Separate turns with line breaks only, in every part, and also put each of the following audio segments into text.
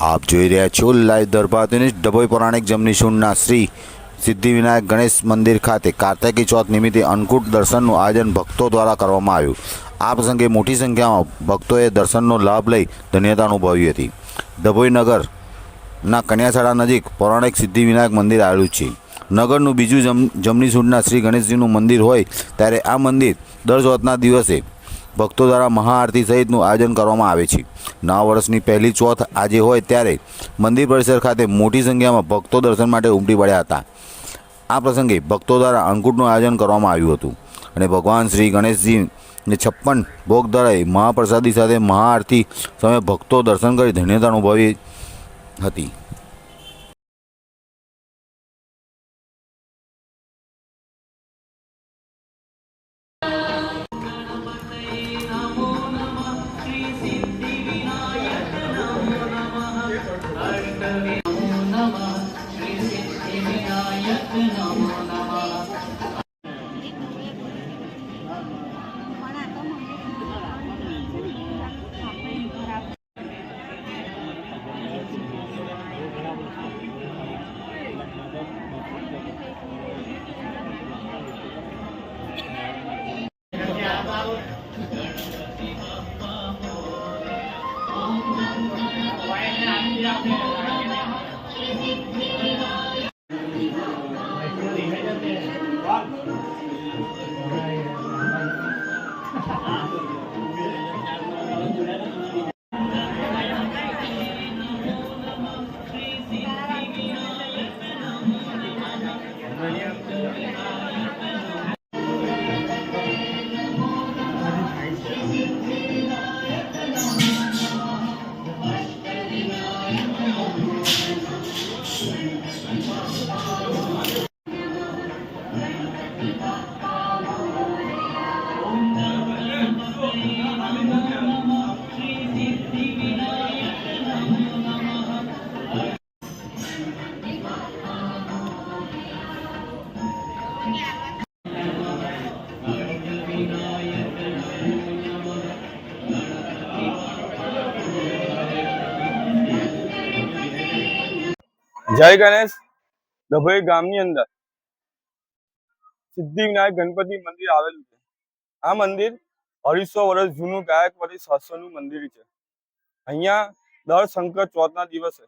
આપ જોઈ રહ્યા છો લાઈવ દરબાર ન્યૂઝ ડભોઈ પૌરાણિક જમની શુંડના શ્રી સિદ્ધિવિનાયક ગણેશ મંદિર ખાતે કાર્તિકી ચોથ નિમિત્તે અન્નકૂટ દર્શનનું આયોજન ભક્તો દ્વારા કરવામાં આવ્યું। આ પ્રસંગે મોટી સંખ્યામાં ભક્તોએ દર્શનનો લાભ લઈ ધન્યતા અનુભવી હતી। ડભોઈ નગરના કન્યાશાળા નજીક પૌરાણિક સિદ્ધિવિનાયક મંદિર આવેલું છે। નગરનું બીજું જમની શુંડના શ્રી ગણેશજીનું મંદિર હોય ત્યારે આ મંદિર દર ચોથના દિવસે ભક્તો દ્વારા મહાઆરતી સહિતનું આયોજન કરવામાં આવે છે। નવા વર્ષની પહેલી ચોથ આજે હોય ત્યારે મંદિર પરિસર ખાતે મોટી સંખ્યામાં ભક્તો દર્શન માટે ઉમટી પડ્યા હતા। આ પ્રસંગે ભક્તો દ્વારા અન્નકૂટનું આયોજન કરવામાં આવ્યું હતું અને ભગવાન શ્રી ગણેશજીને 56 ભોગ ધરાઈ મહાપ્રસાદી સાથે મહાઆરતી સમયે ભક્તો દર્શન કરી ધન્યતા અનુભવી હતી।
જય ગણેશ। ડભોઈ ગામની અંદર સિદ્ધિવિનાયક ગણપતિ મંદિર આવેલું છે। આ મંદિર 250 વર્ષ જૂનું ગાયકવાડી શાસનનું મંદિર છે। અહીંયા દર શંકર ચોથના દિવસે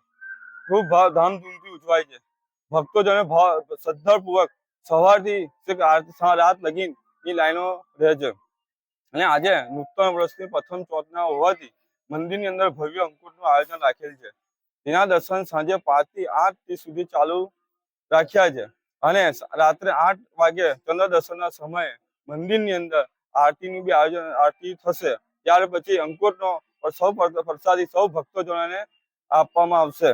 ખૂબ ધામધૂમથી ઉજવાય છે। ભક્તોજનો શ્રદ્ધાપૂર્વક સવારથી રાત લગીની લાઈનો રહે છે અને આજે નૂતન વર્ષની પ્રથમ ચોથના હોવાથી મંદિરની અંદર ભવ્ય અંકુટનું આયોજન રાખેલ છે। તેના દર્શન સાંજે 5 થી 8 સુધી ચાલુ રાખ્યા છે અને રાત્રે 8 વાગે ચંદ્ર દર્શનના સમયે મંદિરની અંદર આરતીનું બી આરતી થશે। ત્યાર પછી અંકુટનો પ્રસાદી સૌ ભક્તજનોને આપવામાં આવશે।